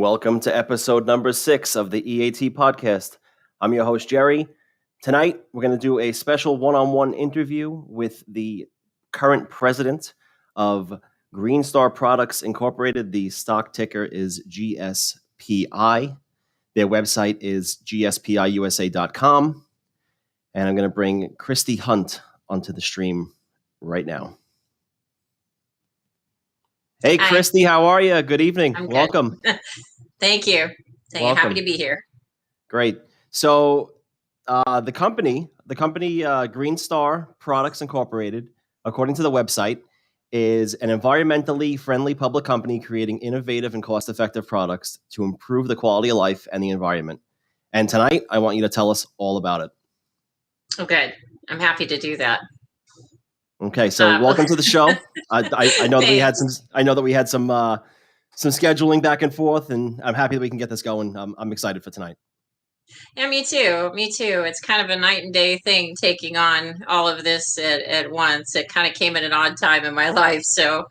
Welcome to episode number 6 of the E.A.T podcast. I'm your host, Jerry. Tonight, we're going to do a special one-on-one interview with the current president of Green Star Products Incorporated. The stock ticker is GSPI. Their website is gspiusa.com. And I'm going to bring Kristy Hunt onto the stream right now. Hey, Hi. Kristy, how are you? Good evening. I'm good. Welcome. Thank you. Welcome. Happy to be here. Great. So the company Green Star Products Incorporated, according to the website, is an environmentally friendly public company creating innovative and cost-effective products to improve the quality of life and the environment. And tonight, I want you to tell us all about it. Oh, good. I'm happy to do that. Okay, so welcome to the show. I know that we had some scheduling back and forth, and I'm happy that we can get this going. I'm excited for tonight. Yeah, me too. It's kind of a night and day thing, taking on all of this at once. It kind of came at an odd time in my life. So,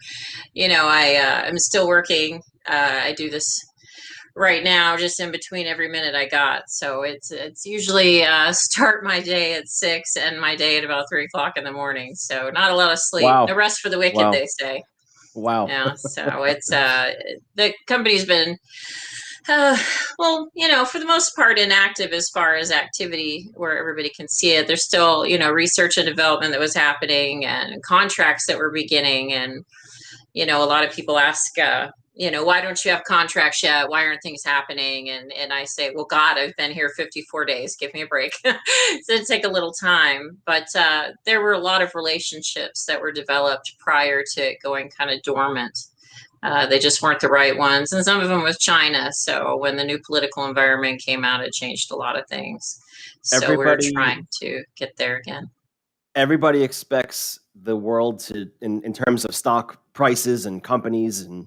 I'm still working. I do this right now, just in between every minute I got. So it's usually start my day at 6 and my day at about 3 o'clock in the morning. So not a lot of sleep. Wow. No rest for the wicked, Wow. they say. Wow. Yeah. So it's the company's been for the most part inactive as far as activity where everybody can see it. There's still, research and development that was happening and contracts that were beginning. And, a lot of people ask, why don't you have contracts yet? Why aren't things happening? And I say, well, God, I've been here 54 days. Give me a break. So it'd take a little time. But there were a lot of relationships that were developed prior to it going kind of dormant. They just weren't the right ones. And some of them with China. So when the new political environment came out, it changed a lot of things. So we're trying to get there again. Everybody expects the world to, in terms of stock prices and companies and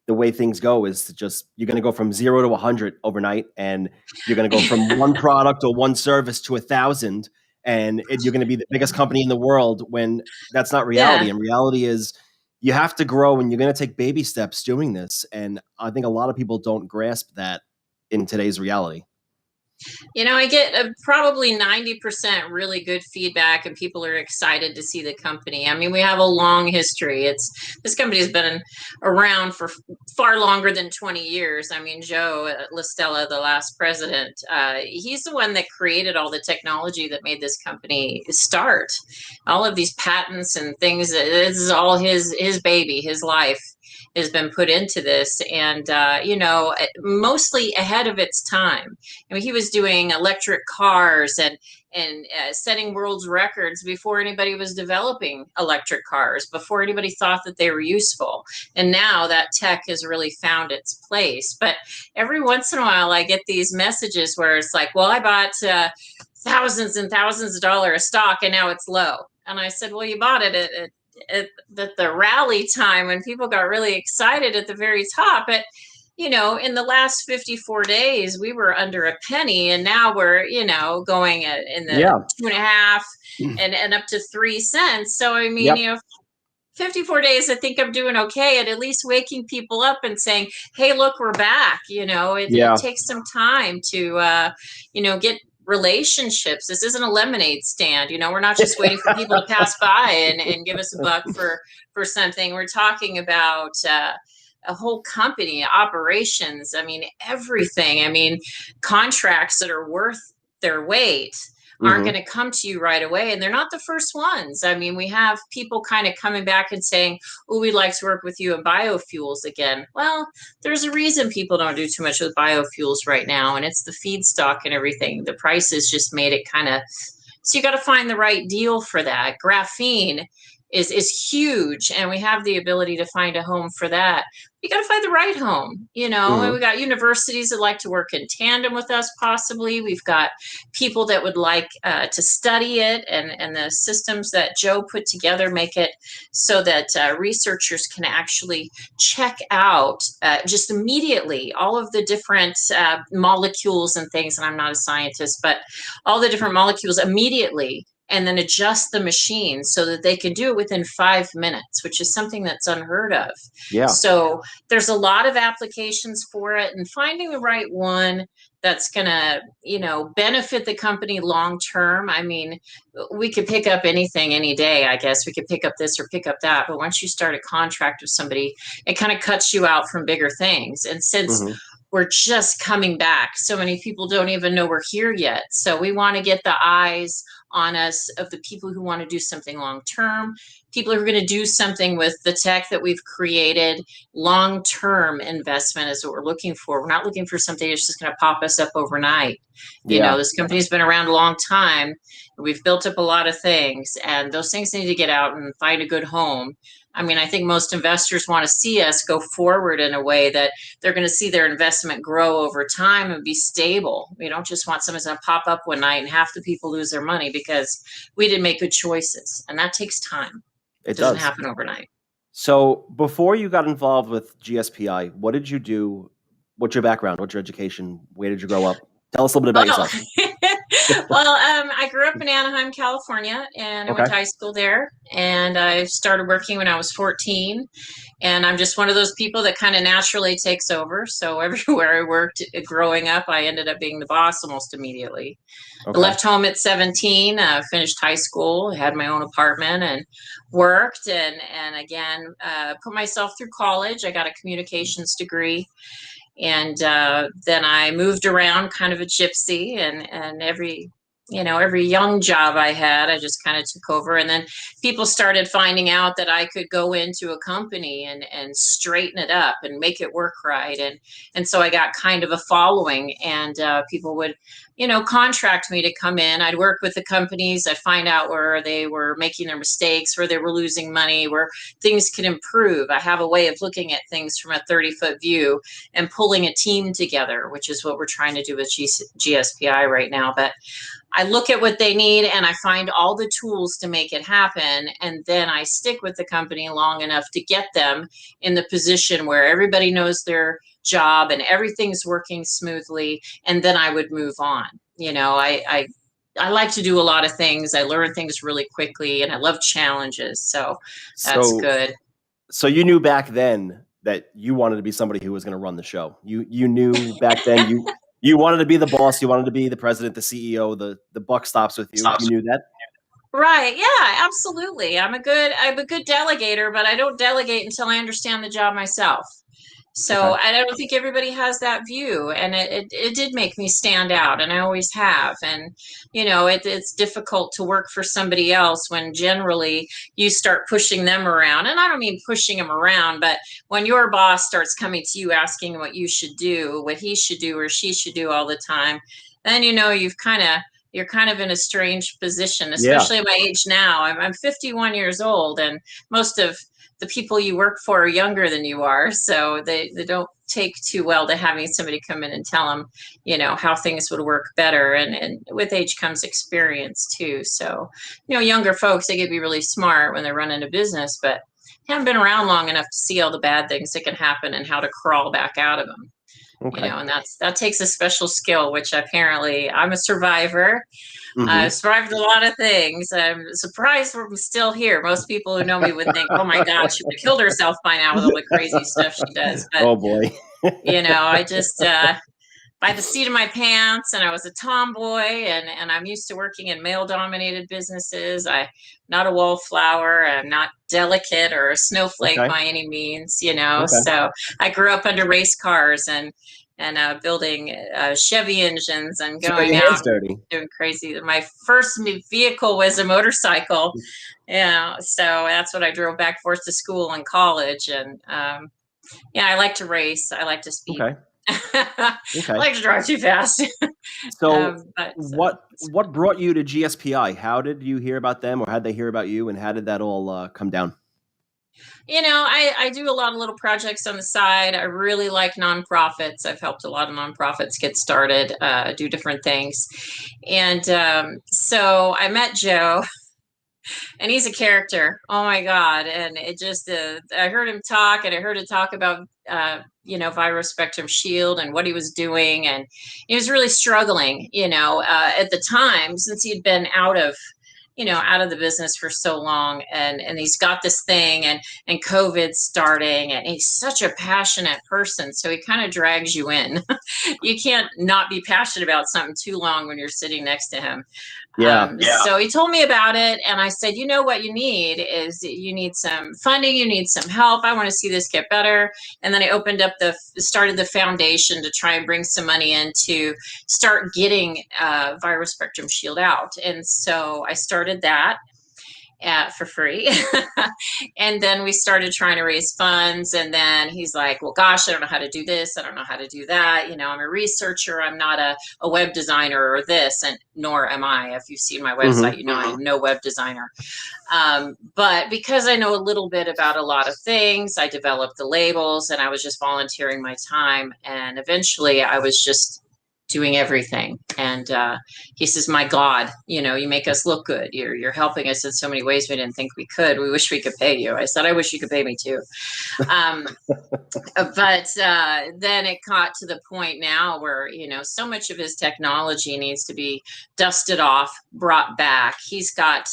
the way things go, is to just, you're going to go from 0 to 100 overnight, and you're going to go from one product or one service to 1,000, and you're going to be the biggest company in the world, when that's not reality. Yeah. And reality is you have to grow, and you're going to take baby steps doing this. And I think a lot of people don't grasp that in today's reality. I get probably 90% really good feedback, and people are excited to see the company. I mean, we have a long history. This company has been around for far longer than 20 years. I mean, Joe LaStella, the last president, he's the one that created all the technology that made this company start. All of these patents and things, this is all his baby, his life has been put into this, and mostly ahead of its time. I mean, he was doing electric cars and setting world's records before anybody was developing electric cars, before anybody thought that they were useful. And now that tech has really found its place. But every once in a while, I get these messages where it's like, well, I bought thousands and thousands of dollars of stock, and now it's low. And I said, well, you bought it at the rally time when people got really excited at the very top. But in the last 54 days, we were under a penny, and now we're going in the 2.5 and up to 3 cents. So I mean, 54 days, I think I'm doing okay at least waking people up and saying, hey, look, we're back. It takes some time to get relationships. This isn't a lemonade stand. We're not just waiting for people to pass by and give us a buck for something. We're talking about a whole company, operations. I mean, everything. I mean, contracts that are worth their weight aren't going to come to you right away. And they're not the first ones. I mean, we have people kind of coming back and saying, oh, we'd like to work with you in biofuels again. Well, there's a reason people don't do too much with biofuels right now. And it's the feedstock and everything. The prices just made it kind of, so you got to find the right deal for that. Graphene is huge, and we have the ability to find a home for that. You got to find the right home, and we got universities that like to work in tandem with us. Possibly we've got people that would like to study it, and the systems that Joe put together make it so that researchers can actually check out just immediately all of the different molecules and things. And I'm not a scientist, but all the different molecules immediately and then adjust the machine so that they can do it within 5 minutes, which is something that's unheard of. Yeah. So there's a lot of applications for it, and finding the right one that's going to, benefit the company long term. I mean, we could pick up anything any day, I guess. We could pick up this or pick up that. But once you start a contract with somebody, it kind of cuts you out from bigger things. And since we're just coming back, so many people don't even know we're here yet. So we want to get the eyes on us of the people who want to do something long term, people who are going to do something with the tech that we've created. Long term investment is what we're looking for. We're not looking for something that's just going to pop us up overnight. This company's been around a long time. We've built up a lot of things, and those things need to get out and find a good home. I mean, I think most investors want to see us go forward in a way that they're going to see their investment grow over time and be stable. We don't just want someone's going to pop up one night and half the people lose their money because we didn't make good choices. And that takes time. It doesn't happen overnight. So before you got involved with GSPI, what did you do? What's your background? What's your education? Where did you grow up? Tell us a little bit about yourself. Well, I grew up in Anaheim, California, and I went to high school there. And I started working when I was 14. And I'm just one of those people that kind of naturally takes over. So everywhere I worked growing up, I ended up being the boss almost immediately. I left home at 17, finished high school, had my own apartment, and worked. And again, put myself through college. I got a communications degree. And then I moved around, kind of a gypsy, and every young job I had, I just kind of took over. And then people started finding out that I could go into a company and straighten it up and make it work right. And so I got kind of a following, and people would, contract me to come in. I'd work with the companies. I'd find out where they were making their mistakes, where they were losing money, where things could improve. I have a way of looking at things from a 30-foot view and pulling a team together, which is what we're trying to do with GSPI right now. But I look at what they need and I find all the tools to make it happen. And then I stick with the company long enough to get them in the position where everybody knows their job and everything's working smoothly. And then I would move on. I like to do a lot of things. I learn things really quickly and I love challenges. So that's good. So you knew back then that you wanted to be somebody who was going to run the show. You knew back then you wanted to be the boss. You wanted to be the president, the CEO. The buck stops with you. You knew that. Right. Yeah, absolutely. I'm a good delegator, but I don't delegate until I understand the job myself. So I don't think everybody has that view, and it did make me stand out, and I always have. And it's difficult to work for somebody else when generally you start pushing them around. And I don't mean pushing them around, but when your boss starts coming to you asking what you should do, what he should do or she should do all the time, then you're kind of in a strange position, especially at my age now. I'm 51 years old, and most of the people you work for are younger than you are. So they don't take too well to having somebody come in and tell them, how things would work better. And with age comes experience too. So, younger folks, they get to be really smart when they're running a business, but haven't been around long enough to see all the bad things that can happen and how to crawl back out of them. And that takes a special skill, which apparently I'm a survivor. I've survived a lot of things. I'm surprised we're still here. Most people who know me would think, oh my God, she would have killed herself by now with all the crazy stuff she does. But, oh boy. I just, by the seat of my pants, and I was a tomboy, and I'm used to working in male-dominated businesses. I'm not a wallflower. I'm not delicate or a snowflake by any means, So I grew up under race cars and building Chevy engines and going out doing crazy. My first vehicle was a motorcycle. So that's what I drove back and forth to school and college. And I like to race. I like to speed. I like to drive too fast. So what brought you to GSPI? How did you hear about them, or how did they hear about you, and how did that all come down? I do a lot of little projects on the side. I really like nonprofits. I've helped a lot of nonprofits get started, do different things. And so I met Joe, and he's a character. Oh my God. And it just, I heard him talk, and I heard him talk about, virus spectrum shield and what he was doing. And he was really struggling, at the time, since he had been out of out of the business for so long, and he's got this thing, and COVID's starting, and he's such a passionate person, so he kind of drags you in. You can't not be passionate about something too long when you're sitting next to him. So he told me about it, and I said, what you need is you need some funding, you need some help. I want to see this get better. And then I started the foundation to try and bring some money in to start getting Virus Spectrum Shield out. And so I started that for free. And then we started trying to raise funds. And then he's like, well, gosh, I don't know how to do this. I don't know how to do that. I'm a researcher. I'm not a web designer or this, and nor am I. If you've seen my website, I'm no web designer. But because I know a little bit about a lot of things, I developed the labels, and I was just volunteering my time. And eventually I was just doing everything. And he says, my God, you make us look good. You're helping us in so many ways we didn't think we could. We wish we could pay you. I said, I wish you could pay me too. But then it got to the point now where, so much of his technology needs to be dusted off, brought back. He's got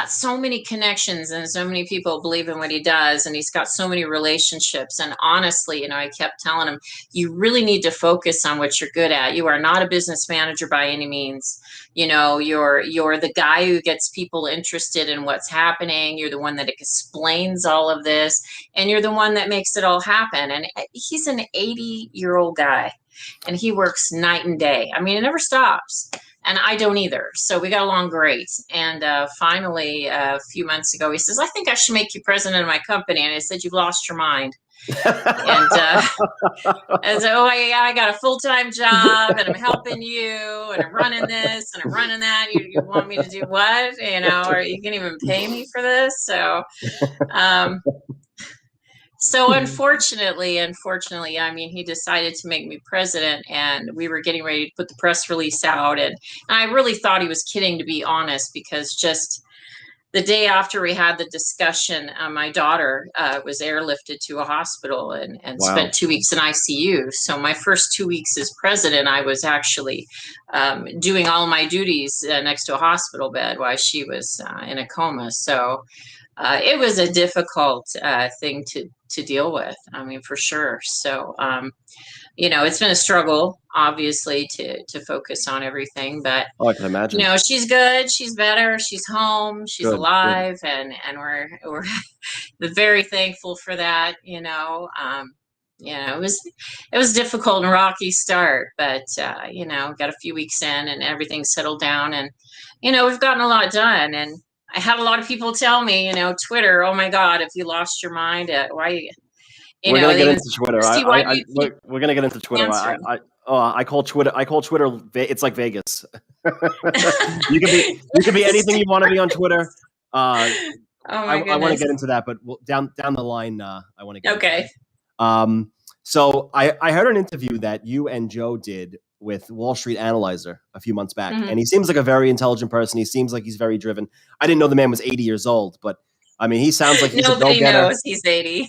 so many connections, and so many people believe in what he does, and he's got so many relationships. And honestly, I kept telling him, you really need to focus on what you're good at. You are not a business manager by any means. You're the guy who gets people interested in what's happening. You're the one that explains all of this, and you're the one that makes it all happen. And he's an 80-year-old guy, and he works night and day. I mean, it never stops. And I don't either. So we got along great. And finally, a few months ago, he says, I think I should make you president of my company. And I said, you've lost your mind. And I said, oh, yeah, I got a full-time job, and I'm helping you, and I'm running this, and I'm running that. You want me to do what? Or you can even pay me for this? So, unfortunately, I mean, he decided to make me president, and we were getting ready to put the press release out. And I really thought he was kidding, to be honest, because just the day after we had the discussion, my daughter was airlifted to a hospital and Wow. spent 2 weeks in ICU. So my first 2 weeks as president, I was actually doing all my duties next to a hospital bed while she was in a coma. So it was a difficult thing to deal with. I mean, for sure. So, it's been a struggle, obviously, to focus on everything. But I can imagine. She's good. She's better. She's home. She's alive, and we're very thankful for that. It was difficult and rocky start, but got a few weeks in, and everything settled down, and we've gotten a lot done. And I had a lot of people tell me, Twitter, oh my God, if you lost your mind, why? We're gonna get into Twitter. We're gonna get into Twitter. I call Twitter. It's like Vegas. You can be anything you want to be on Twitter. I want to get into that, but down the line, I want to get okay. Into so I heard an interview that you and Joe did with Wall Street Analyzer a few months back, and he seems like a very intelligent person. He seems like he's very driven. I didn't know the man was 80 years old, but I mean, he sounds like he's a go-getter. Nobody knows he's 80.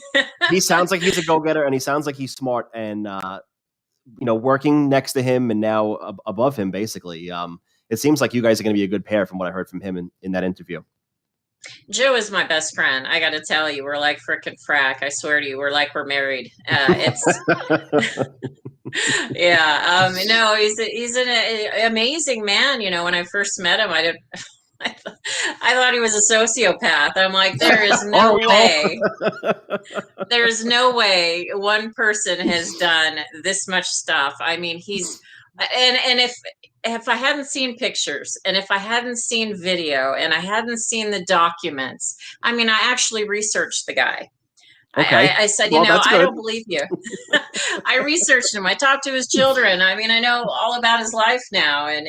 He sounds like he's a go-getter, and he sounds like he's smart. And working next to him and now above him, basically, it seems like you guys are going to be a good pair, from what I heard from him in that interview. Joe is my best friend. I got to tell you, we're like frickin' frack. I swear to you, we're like we're married. Yeah. No, he's an amazing man. When I first met him, I thought he was a sociopath. I'm like, there is no way. There's no way one person has done this much stuff. I mean, and if I hadn't seen pictures, and if I hadn't seen video, and I hadn't seen the documents, I mean, I actually researched the guy. Okay. I said, I don't believe you. I researched him. I talked to his children. I mean, I know all about his life now. And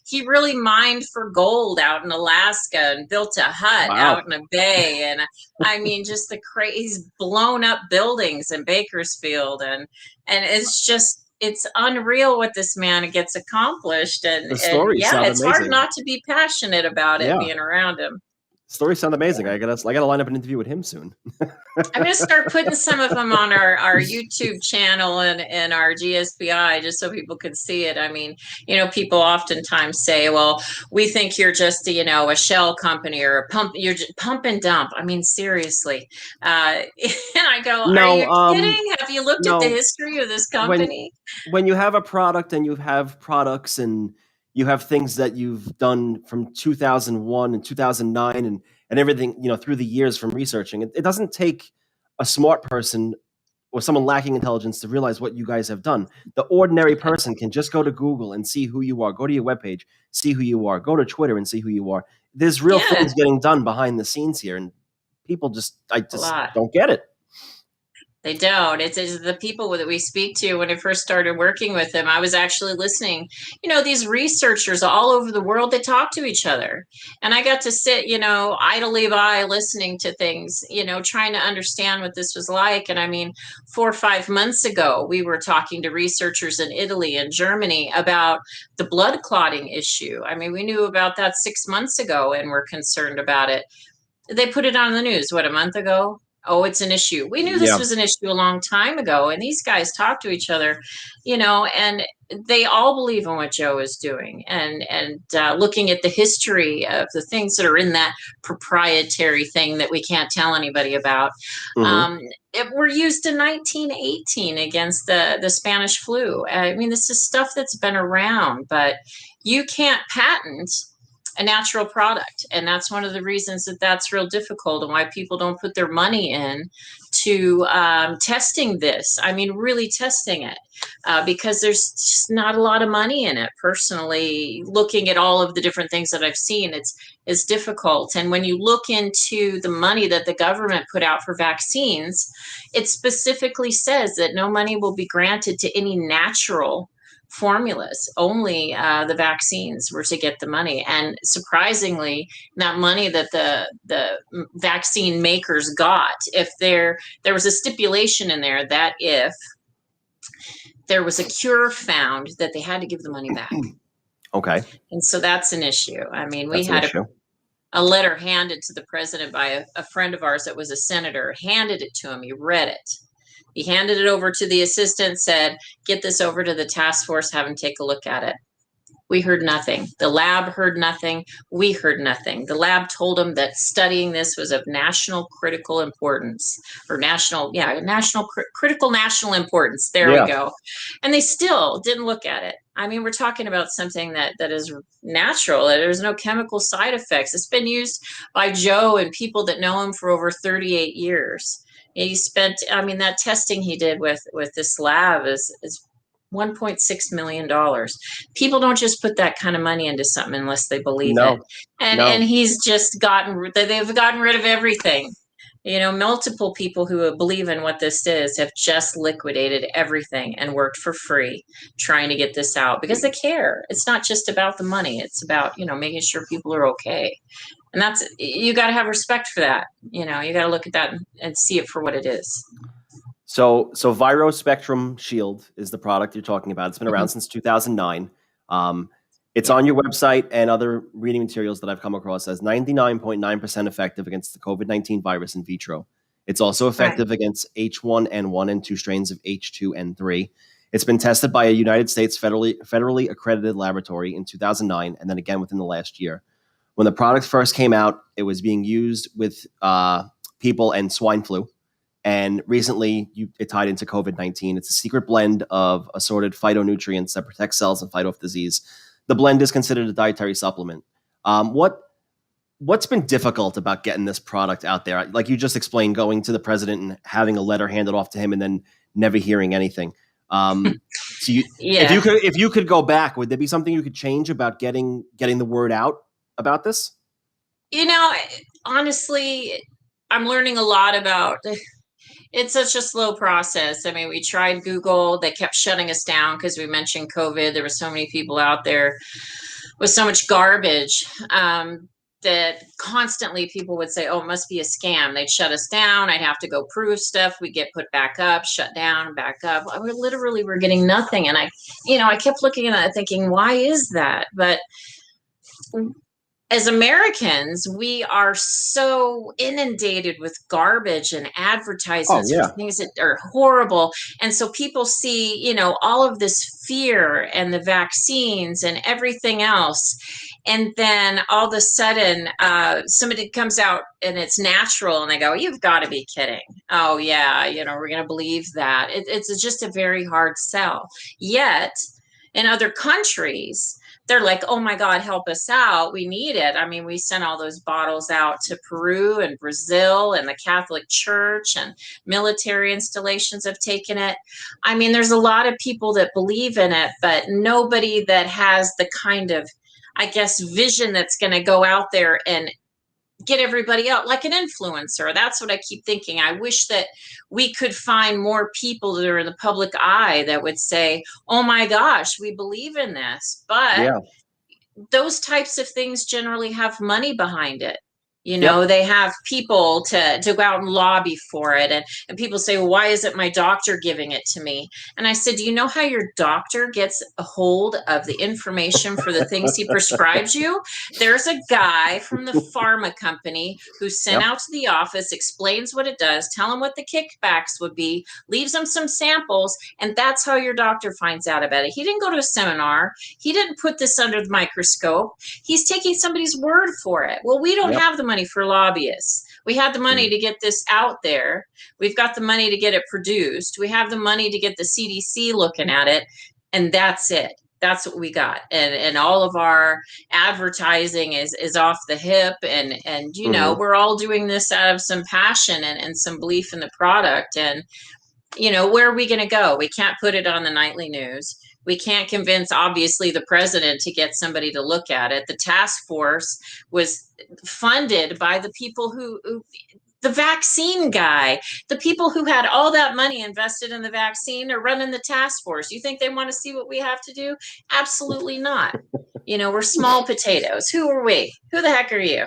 he really mined for gold out in Alaska and built a hut out in a bay. And I mean, just he's blown up buildings in Bakersfield. And it's unreal what this man gets accomplished. And the story it's amazing. hard not to be passionate about it, being around him. Stories sound amazing. I gotta line up an interview with him soon. I'm going to start putting some of them on our YouTube channel and our GSPI just so people could see it. I mean, people oftentimes say, well, we think you're just, a shell company or you're just pump and dump. I mean, seriously. And I go, are No, you kidding? Have you looked at the no. history of this When company? when you have a product and you have products and you have things that you've done from 2001 and 2009 and everything, through the years from researching, it doesn't take a smart person or someone lacking intelligence to realize what you guys have done. The ordinary person can just go to Google and see who you are, go to your webpage, see who you are, go to Twitter and see who you are. There's real Yeah, things getting done behind the scenes here, and people I a just lot. don't get it. They don't. It's the people that we speak to. When I first started working with them, I was actually listening. These researchers all over the world, they talk to each other. And I got to sit, idly by listening to things, trying to understand what this was like. And I mean, 4 or 5 months ago, we were talking to researchers in Italy and Germany about the blood clotting issue. I mean, we knew about that 6 months ago and we're concerned about it. They put it on the news, what, a month ago? Oh, it's an issue. We knew this Yeah. was an issue a long time ago, and these guys talk to each other, and they all believe in what Joe is doing, and looking at the history of the things that are in that proprietary thing that we can't tell anybody about. Hmm. It were used in 1918 against the Spanish flu. I mean, this is stuff that's been around, but you can't patent a natural product, and that's one of the reasons that's real difficult and why people don't put their money in to testing this. I mean, really testing it, because there's just not a lot of money in it. Personally, looking at all of the different things that I've seen, it's difficult. And when you look into the money that the government put out for vaccines, it specifically says that no money will be granted to any natural formulas. Only the vaccines were to get the money. And surprisingly, that money that the vaccine makers got, if there was a stipulation in there that if there was a cure found, that they had to give the money back. Okay. And so that's an issue. I mean, we That's an had issue. a letter handed to the president by a friend of ours that was a senator, handed it to him. He read it. He handed it over to the assistant, said, get this over to the task force, have them take a look at it. We heard nothing. The lab heard nothing. We heard nothing. The lab told them that studying this was of national critical importance, or critical national importance. There Yeah. we go. And they still didn't look at it. I mean, we're talking about something that is natural. There's no chemical side effects. It's been used by Joe and people that know him for over 38 years. He spent, I mean, that testing he did with this lab is $1.6 million. People don't just put that kind of money into something unless they believe it. No. And he's just they've gotten rid of everything. Multiple people who believe in what this is have just liquidated everything and worked for free trying to get this out because they care. It's not just about the money. It's about, making sure people are okay. And you got to have respect for that. You got to look at that and see it for what it is. So Viro Spectrum Shield is the product you're talking about. It's been around since 2009. It's on your website and other reading materials that I've come across as 99.9% effective against the COVID-19 virus in vitro. It's also effective against H1N1 and 2 strains of H2N3. It's been tested by a United States federally accredited laboratory in 2009 and then again within the last year. When the product first came out, it was being used with people and swine flu. And recently, it tied into COVID-19. It's a secret blend of assorted phytonutrients that protect cells and fight off disease. The blend is considered a dietary supplement. What's been difficult about getting this product out there? Like you just explained, going to the president and having a letter handed off to him and then never hearing anything. If you could go back, would there be something you could change about getting the word out about this? Honestly, I'm learning a lot about. It's such a slow process. I mean, we tried Google. They kept shutting us down because we mentioned COVID. There were so many people out there with so much garbage that constantly people would say, oh, it must be a scam. They'd shut us down. I'd have to go prove stuff. We'd get put back up, shut down, back up. We're getting nothing. And I kept looking at that thinking, why is that? But as Americans, we are so inundated with garbage and Oh, advertisements for yeah. things that are horrible. And so people see, all of this fear and the vaccines and everything else. And then all of a sudden, somebody comes out and it's natural and they go, "You've got to be kidding." Oh, yeah, we're going to believe that. It's just a very hard sell. Yet, in other countries, they're like, "Oh my God, help us out. We need it." I mean, we sent all those bottles out to Peru and Brazil, and the Catholic Church and military installations have taken it. I mean, there's a lot of people that believe in it, but nobody that has the kind of, I guess, vision that's going to go out there and get everybody out like an influencer. That's what I keep thinking. I wish that we could find more people that are in the public eye that would say, "Oh my gosh, we believe in this." But Yeah. those types of things generally have money behind it. Yep. They have people to go out and lobby for it. And people say, "Well, why isn't my doctor giving it to me?" And I said, "Do you know how your doctor gets a hold of the information for the things he prescribes you? There's a guy from the pharma company who's sent Yep. out to the office, explains what it does, tell him what the kickbacks would be, leaves him some samples, and that's how your doctor finds out about it. He didn't go to a seminar. He didn't put this under the microscope. He's taking somebody's word for it." Well, we don't Yep. have the money for lobbyists. We had the money Mm. to get this out there. We've got the money to get it produced. We have the money to get the CDC looking at it. And that's it. That's what we got. And all of our advertising is off the hip. And Mhm. we're all doing this out of some passion and some belief in the product. And where are we going to go? We can't put it on the nightly news. We can't convince, obviously, the president to get somebody to look at it. The task force was funded by the people who the vaccine guy, the people who had all that money invested in the vaccine are running the task force. You think they want to see what we have to do? Absolutely not. We're small potatoes. Who are we? Who the heck are you?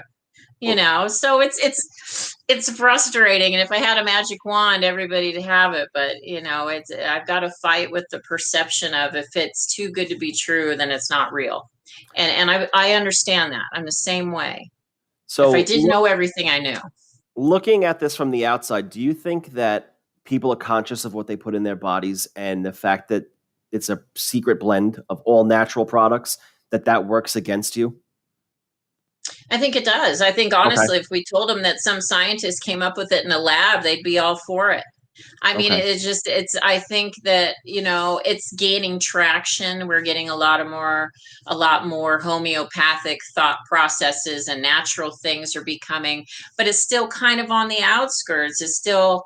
So it's frustrating. And if I had a magic wand, everybody to have it, but it's, I've got to fight with the perception of, if it's too good to be true, then it's not real. And I understand that. I'm the same way. If I So, didn't know everything, I knew. looking at this from the outside, do you think that people are conscious of what they put in their bodies and the fact that it's a secret blend of all natural products, that works against you? I think it does. I think, Okay. honestly, if we told them that some scientist came up with it in a lab, they'd be all for it. I mean, Okay. I think that, it's gaining traction. We're getting a lot more homeopathic thought processes and natural things are becoming, but it's still kind of on the outskirts. It's still,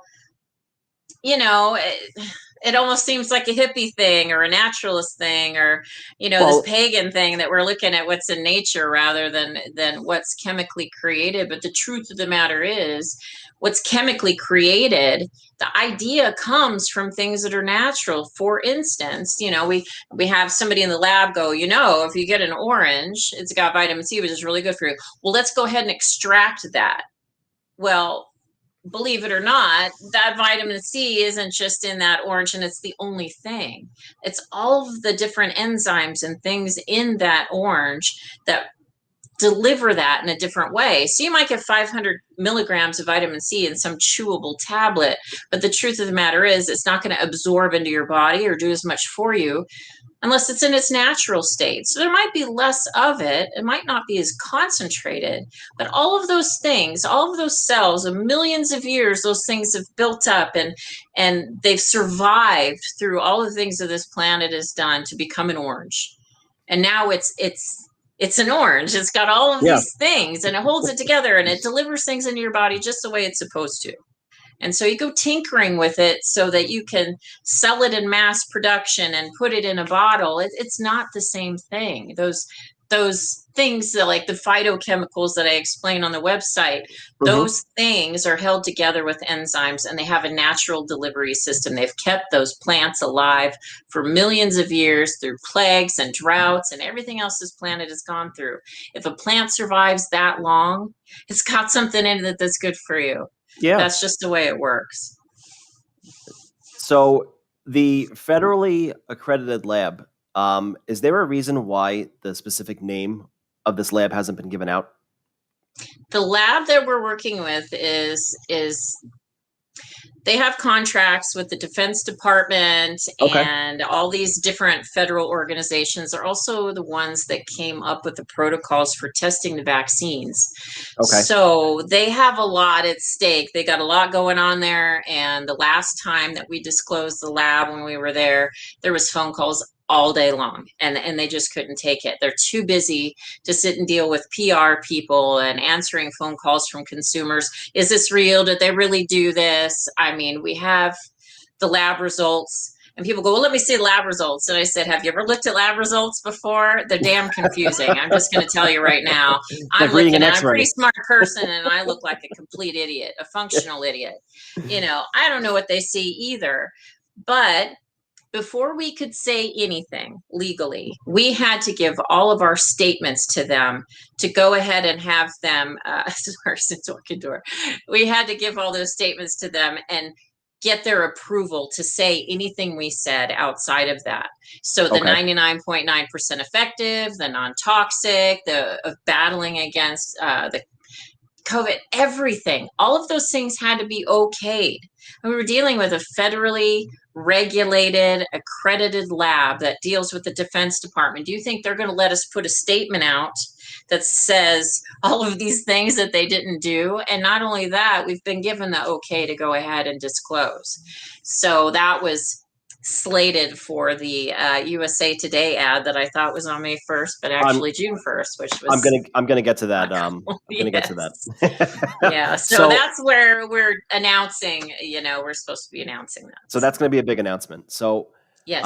it almost seems like a hippie thing or a naturalist thing, or this Well, pagan thing, that we're looking at what's in nature rather than what's chemically created. But the truth of the matter is, what's chemically created, the idea comes from things that are natural. For instance, we have somebody in the lab go, "If you get an orange, it's got vitamin C, which is really good for you. Well, let's go ahead and extract that." Well, believe it or not, that vitamin C isn't just in that orange and it's the only thing. It's all of the different enzymes and things in that orange that deliver that in a different way. So you might get 500 milligrams of vitamin C in some chewable tablet, but the truth of the matter is, it's not going to absorb into your body or do as much for you unless it's in its natural state. So there might be less of it. It might not be as concentrated, but all of those things, all of those cells, of millions of years, those things have built up and they've survived through all the things that this planet has done to become an orange. And now it's an orange. It's got all of yeah. these things and it holds it together and it delivers things into your body just the way it's supposed to. And so you go tinkering with it so that you can sell it in mass production and put it in a bottle. It's not the same thing. Those things that, like the phytochemicals that I explain on the website, Hmm. those things are held together with enzymes and they have a natural delivery system. They've kept those plants alive for millions of years through plagues and droughts and everything else this planet has gone through. If a plant survives that long, it's got something in it that's good for you. Yeah. That's just the way it works. So, the federally accredited lab, is there a reason why the specific name of this lab hasn't been given out? The lab that we're working with is they have contracts with the Defense Department Okay. and all these different federal organizations. They're also the ones that came up with the protocols for testing the vaccines. Okay. So they have a lot at stake. They got a lot going on there. And the last time that we disclosed the lab when we were there was phone calls all day long, and they just couldn't take it. They're too busy to sit and deal with PR people and answering phone calls from consumers. Is this real? Did they really do this? I mean, we have the lab results, and people go, well, let me see lab results. And I said, have you ever looked at lab results before? They're damn confusing. I'm just going to tell you right now. I'm reading an a X-ray. pretty smart person, and I look like a complete idiot, a functional idiot. I don't know what they see either. But before we could say anything legally, we had to give all of our statements to them to go ahead and have them, we had to give all those statements to them and get their approval to say anything we said outside of that. So the 99.9% effective, the non-toxic, the battling against the COVID, everything, all of those things had to be okayed. And we were dealing with a federally regulated, accredited lab that deals with the Defense Department. Do you think they're going to let us put a statement out that says all of these things that they didn't do? And not only that, we've been given the okay to go ahead and disclose. So that was slated for the USA Today ad that I thought was on May 1st, but actually June 1st, which was I'm gonna get to that. I'm gonna get to that. Yeah. So that's where we're announcing, we're supposed to be announcing that. So that's gonna be a big announcement. So yes.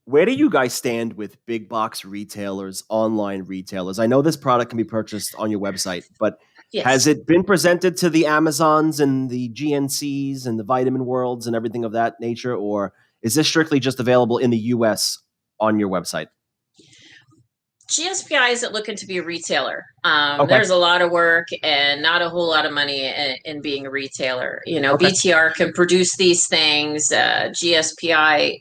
Where do you guys stand with big box retailers, online retailers? I know this product can be purchased on your website, but has it been presented to the Amazons and the GNCs and the Vitamin Worlds and everything of that nature, or is this strictly just available in the US on your website? GSPI isn't looking to be a retailer. There's a lot of work and not a whole lot of money in being a retailer. BTR can produce these things. GSPI,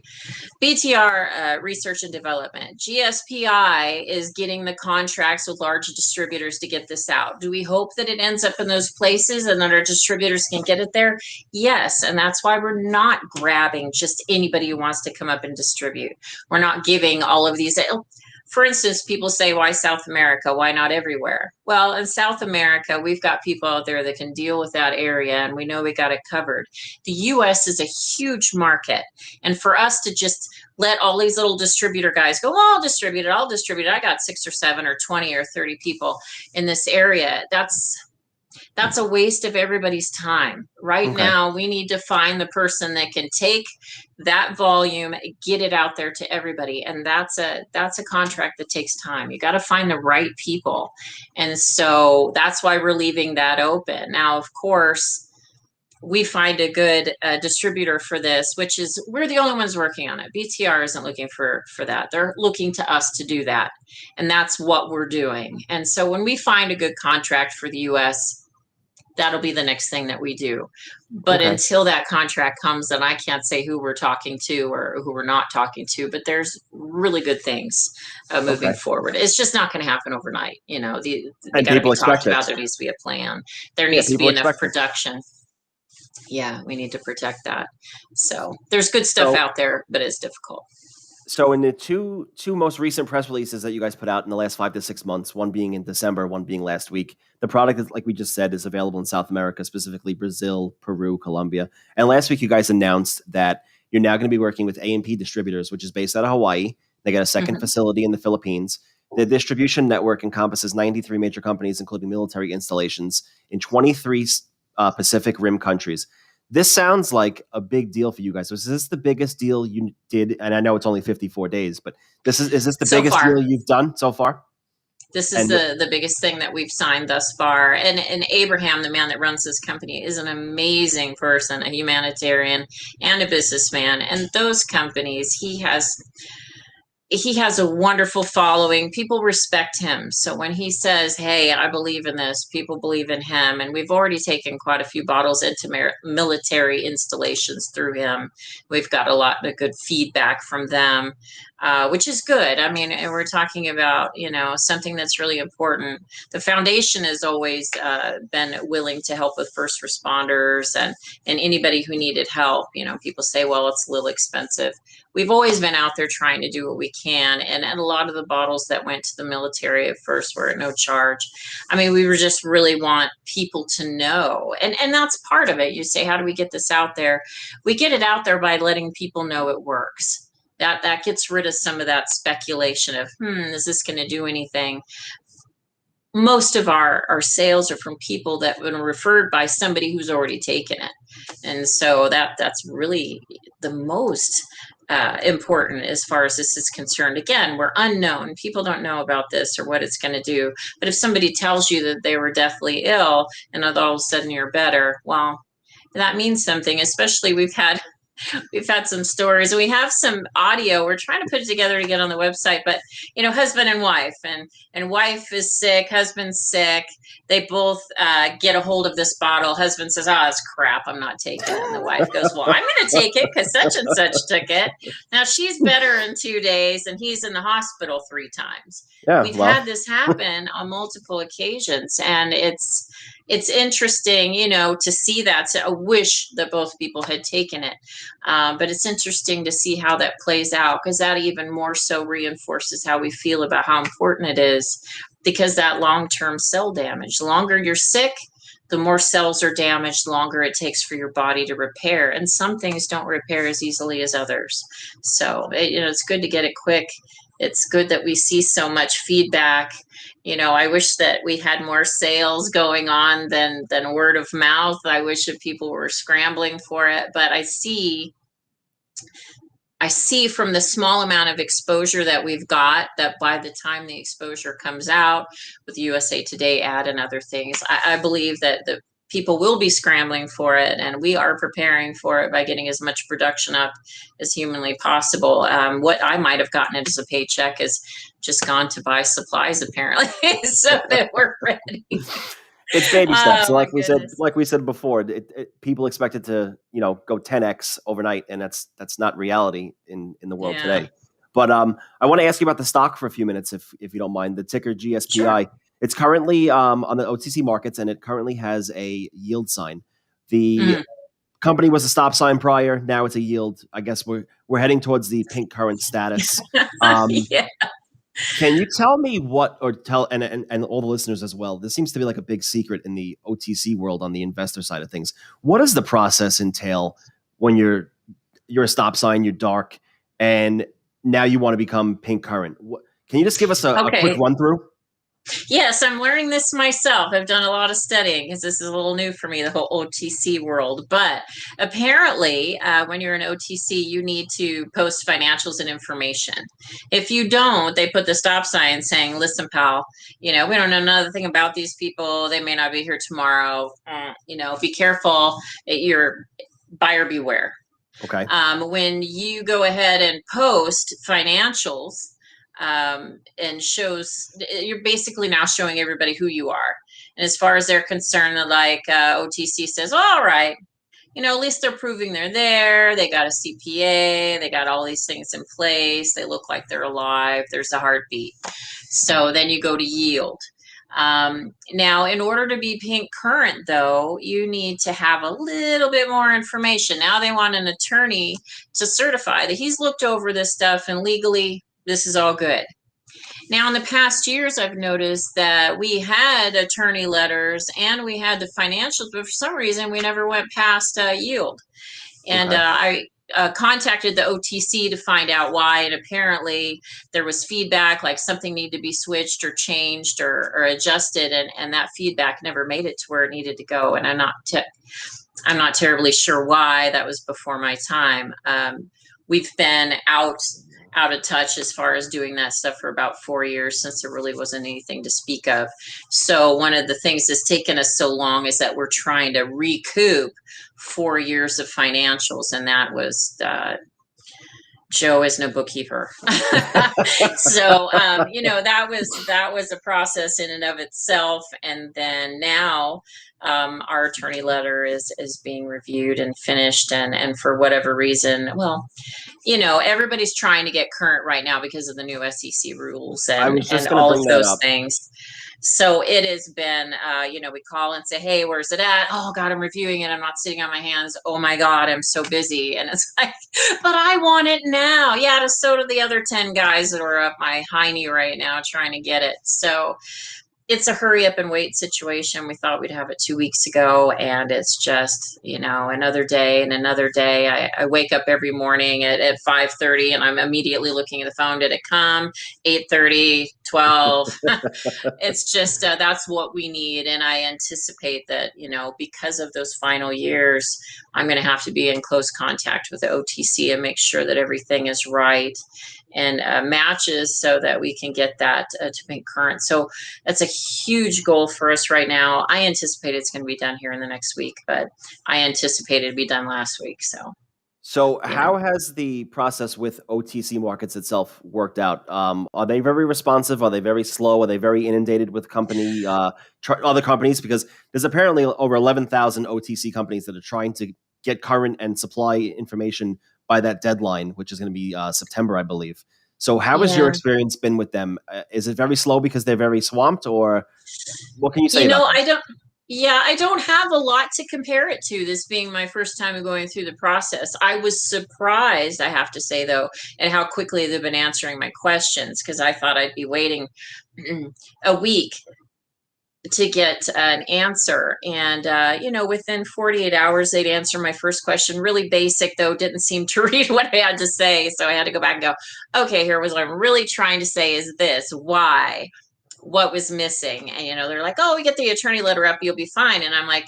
BTR, research and development. GSPI is getting the contracts with large distributors to get this out. Do we hope that it ends up in those places and that our distributors can get it there? Yes, and that's why we're not grabbing just anybody who wants to come up and distribute. We're not giving all of these. For instance, people say, why South America? Why not everywhere? Well, in South America, we've got people out there that can deal with that area, and we know we got it covered. The U.S. is a huge market, and for us to just let all these little distributor guys go, well, I'll distribute it. I got 6 or 7 or 20 or 30 people in this area. That's a waste of everybody's time. Right now, we need to find the person that can take that volume, get it out there to everybody. And that's a contract that takes time. You got to find the right people. And so that's why we're leaving that open. Now, of course, we find a good distributor for this, which is, we're the only ones working on it. BTR isn't looking for that. They're looking to us to do that. And that's what we're doing. And so when we find a good contract for the US, that'll be the next thing that we do. But until that contract comes, then I can't say who we're talking to or who we're not talking to, but there's really good things moving forward. It's just not going to happen overnight. They got to be talked about. There needs to be a plan. There needs to be enough production. Yeah, we need to protect that. So there's good stuff out there, but it's difficult. So in the two most recent press releases that you guys put out in the last 5 to 6 months, one being in December, one being last week, the product, is, like we just said, is available in South America, specifically Brazil, Peru, Colombia. And last week, you guys announced that you're now going to be working with A&P Distributors, which is based out of Hawaii. They got a second facility in the Philippines. The distribution network encompasses 93 major companies, including military installations in 23 Pacific Rim countries. This sounds like a big deal for you guys. Was this the biggest deal you did? And I know it's only 54 days, but is this the biggest deal you've done so far? This is the biggest thing that we've signed thus far. And Abraham, the man that runs this company, is an amazing person, a humanitarian and a businessman. And those companies, he has a wonderful following. People respect him. So when he says, hey, I believe in this, people believe in him. And we've already taken quite a few bottles into military installations through him. We've got a lot of good feedback from them. which is good. I mean, and we're talking about, something that's really important. The foundation has always been willing to help with first responders and anybody who needed help. People say, well, it's a little expensive. We've always been out there trying to do what we can. And a lot of the bottles that went to the military at first were at no charge. I mean, we were just really want people to know. And that's part of it. You say, how do we get this out there? We get it out there by letting people know it works. That gets rid of some of that speculation of, is this going to do anything? Most of our sales are from people that have been referred by somebody who's already taken it. And so that's really the most important as far as this is concerned. Again, we're unknown. People don't know about this or what it's going to do. But if somebody tells you that they were deathly ill and all of a sudden you're better, well, that means something. Especially we've had some stories. We have some audio. We're trying to put it together to get on the website, but husband and wife, and wife is sick, husband's sick. They both get a hold of this bottle. Husband says, "Oh, it's crap. I'm not taking it." And the wife goes, "Well, I'm going to take it because such and such took it." Now she's better in 2 days, and he's in the hospital 3 times. Yeah, We've had this happen on multiple occasions, and it's interesting, to see that. So I wish that both people had taken it. But it's interesting to see how that plays out, because that even more so reinforces how we feel about how important it is, because that long-term cell damage, the longer you're sick, the more cells are damaged, the longer it takes for your body to repair. And some things don't repair as easily as others. So, it's good to get it quick. It's good that we see so much feedback. I wish that we had more sales going on than word of mouth. I wish that people were scrambling for it, but I see from the small amount of exposure that we've got that by the time the exposure comes out with the USA Today ad and other things, I believe that the people will be scrambling for it, and we are preparing for it by getting as much production up as humanly possible. What I might have gotten it as a paycheck is just gone to buy supplies, apparently, so that we're ready. It's baby steps. Oh, Like we said before, people expect it to, go 10x overnight, and that's not reality in the world today. But I want to ask you about the stock for a few minutes, if you don't mind. The ticker GSPI. Sure. It's currently on the OTC Markets, and it currently has a yield sign. The company was a stop sign prior. Now it's a yield. I guess we're heading towards the pink current status. Yeah. Can you tell me what, or tell, and all the listeners as well, this seems to be like a big secret in the OTC world on the investor side of things. What does the process entail when you're a stop sign, you're dark, and now you want to become pink current? Can you just give us a quick run through? Yes, I'm learning this myself. I've done a lot of studying because this is a little new for me, the whole OTC world. But apparently, when you're an OTC, you need to post financials and information. If you don't, they put the stop sign saying, "Listen, pal, we don't know nothing about these people. They may not be here tomorrow. Be careful. You're buyer beware." Okay. When you go ahead and post financials, and shows, you're basically now showing everybody who you are. And as far as they're concerned, OTC says, all right, at least they're proving they're there. They got a CPA. They got all these things in place. They look like they're alive. There's a heartbeat. So then you go to yield. Now, in order to be pink current, though, you need to have a little bit more information. Now they want an attorney to certify that he's looked over this stuff and legally this is all good. Now, in the past years, I've noticed that we had attorney letters and we had the financials, but for some reason, we never went past yield. And I contacted the OTC to find out why, and apparently there was feedback, like something needed to be switched or changed or adjusted, and that feedback never made it to where it needed to go. And I'm not terribly sure why. That was before my time. We've been out of touch as far as doing that stuff for about 4 years, since there really wasn't anything to speak of. So one of the things that's taken us so long is that we're trying to recoup 4 years of financials, and that was Joe is no bookkeeper. So, that was a process in and of itself. And then now, our attorney letter is being reviewed and finished. And for whatever reason, well, everybody's trying to get current right now because of the new SEC rules I and was just going to all of bring that those up. things. So it has been, we call and say, hey, where's it at? Oh God, I'm reviewing it. I'm not sitting on my hands. Oh my God, I'm so busy. And it's like, but I want it now. Yeah, so do the other 10 guys that are up my hiney right now trying to get it. So it's a hurry up and wait situation. We thought we'd have it 2 weeks ago, and it's just, another day and another day. I wake up every morning at 5:30, and I'm immediately looking at the phone. Did it come? 8:30, 12. It's just, that's what we need. And I anticipate that, because of those final years, I'm going to have to be in close contact with the OTC and make sure that everything is right and matches so that we can get that to make current. So that's a huge goal for us right now. I anticipate it's going to be done here in the next week, but I anticipated to be done last week. So how has the process with OTC Markets itself worked out? Are they very responsive? Are they very slow? Are they very inundated with other companies? Because there's apparently over 11,000 OTC companies that are trying to get current and supply information by that deadline, which is going to be September, I believe. So how has your experience been with them? Is it very slow because they're very swamped, or what can you say about that? I don't have a lot to compare it to, this being my first time going through the process. I was surprised, I have to say, though, at how quickly they've been answering my questions, because I thought I'd be waiting a week to get an answer. And, within 48 hours, they'd answer my first question. Really basic, though, didn't seem to read what I had to say. So I had to go back and go, okay, here was what I'm really trying to say is this, why? What was missing? And they're like, oh, we get the attorney letter up, you'll be fine. And I'm like,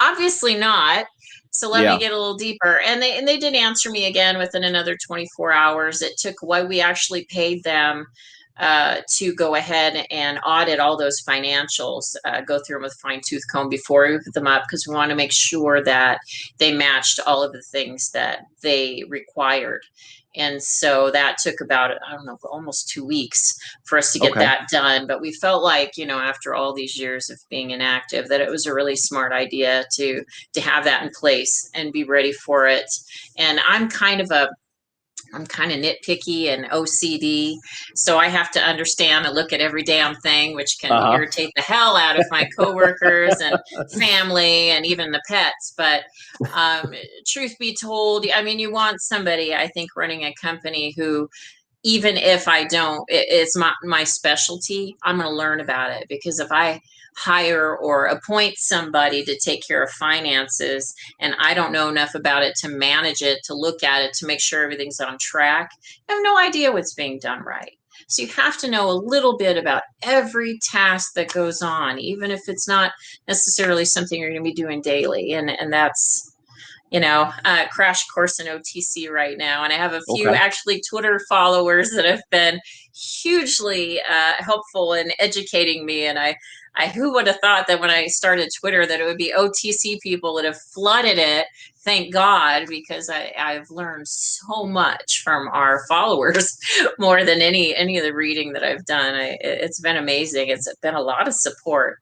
obviously not. So let me get a little deeper. And they did answer me again within another 24 hours. It took what we actually paid them to go ahead and audit all those financials, go through them with a fine tooth comb before we put them up, because we want to make sure that they matched all of the things that they required. And so that took about, I don't know, almost 2 weeks for us to get that done. But we felt like, after all these years of being inactive, that it was a really smart idea to have that in place and be ready for it. And I'm kind of nitpicky and OCD, so I have to understand and look at every damn thing, which can irritate the hell out of my coworkers and family and even the pets. But truth be told, I mean, you want somebody, I think, running a company who, even if I don't, it's my specialty, I'm going to learn about it. Because if I hire or appoint somebody to take care of finances and I don't know enough about it to manage it, to look at it, to make sure everything's on track, I have no idea what's being done right. So you have to know a little bit about every task that goes on, even if it's not necessarily something you're going to be doing daily. And that's, crash course in OTC right now. And I have a few actually Twitter followers that have been hugely helpful in educating me. And I who would have thought that when I started Twitter that it would be OTC people that have flooded it. Thank God, because I've learned so much from our followers, more than any of the reading that I've done. It's been amazing. It's been a lot of support.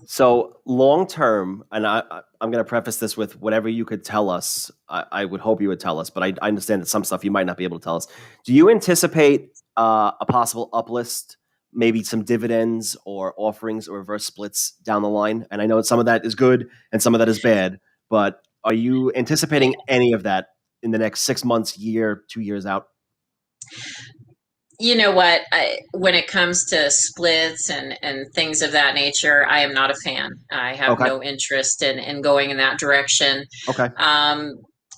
So long term, and I'm going to preface this with whatever you could tell us. I would hope you would tell us, but I understand that some stuff you might not be able to tell us. Do you anticipate a possible uplist, maybe some dividends or offerings or reverse splits down the line? And I know some of that is good and some of that is bad, but are you anticipating any of that in the next 6 months, year, 2 years out? You know what? When it comes to splits and things of that nature, I am not a fan. I have no interest in going in that direction.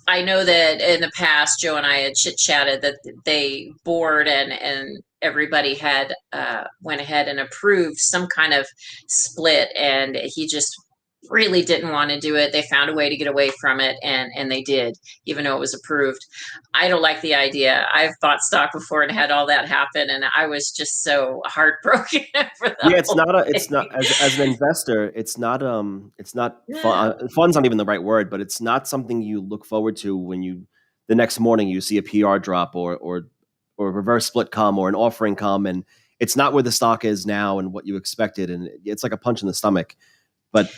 I know that in the past, Joe and I had chit-chatted that they board and everybody had went ahead and approved some kind of split, and he just really didn't want to do it. They found a way to get away from it, and they did, even though it was approved. I don't like the idea. I've bought stock before and had all that happen, and I was just so heartbroken for the it's not as an investor, it's not fun. Fun's not even the right word, but it's not something you look forward to when you the next morning you see a PR drop or a reverse split come or an offering come, and it's not where the stock is now and what you expected, and it's like a punch in the stomach. But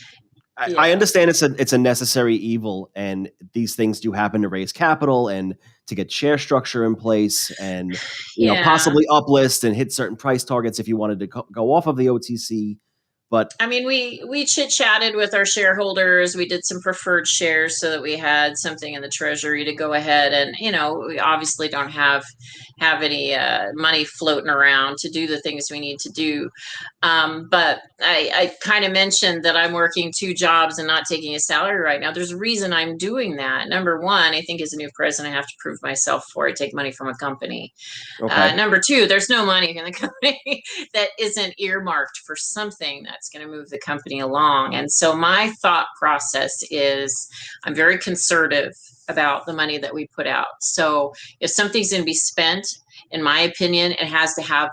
I Yeah. understand it's a necessary evil, and these things do happen to raise capital and to get share structure in place, and Yeah. possibly uplist and hit certain price targets if you wanted to go off of the OTC. But I mean, we chit chatted with our shareholders. We did some preferred shares so that we had something in the treasury to go ahead, and we obviously don't have any money floating around to do the things we need to do. But I kind of mentioned that I'm working 2 jobs and not taking a salary right now. There's a reason I'm doing that. Number one, I think as a new president, I have to prove myself before I take money from a company. okay, Number two, there's no money in the company that isn't earmarked for something that's going to move the company along. And so my thought process is I'm very conservative about the money that we put out. So if something's going to be spent, in my opinion, it has to have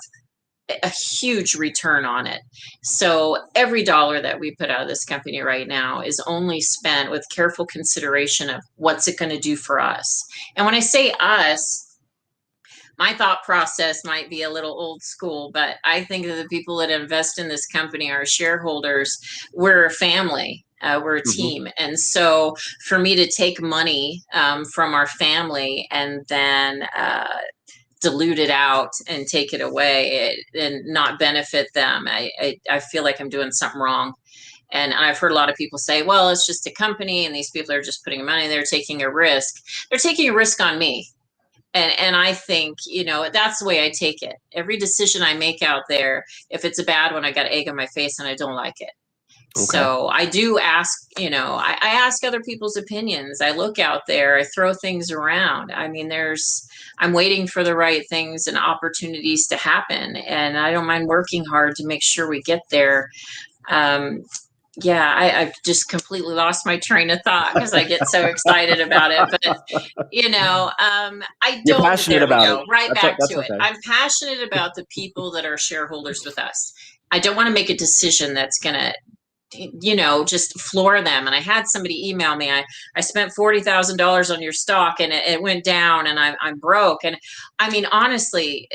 a huge return on it. So every dollar that we put out of this company right now is only spent with careful consideration of what's it going to do for us. And when I say us, my thought process might be a little old school, but I think that the people that invest in this company are shareholders. We're a family. We're a hmm team. And so for me to take money from our family and then dilute it out and take it away and not benefit them, I feel like I'm doing something wrong. And I've heard a lot of people say, well, it's just a company and these people are just putting money, they're taking a risk. They're taking a risk on me. And I think, that's the way I take it. Every decision I make out there, if it's a bad one, I got egg on my face and I don't like it. okay. So I do ask, I ask other people's opinions. I look out there, I throw things around. I mean, I'm waiting for the right things and opportunities to happen. And I don't mind working hard to make sure we get there. Um, yeah, I've just completely lost my train of thought because I get so excited about it. But I You're don't. passionate There we about go. it. Right back That's to it. okay. I'm passionate about the people that are shareholders with us. I don't want to make a decision that's gonna, just floor them. And I had somebody email me. I spent $40,000 on your stock and it went down and I'm broke. And I mean, honestly,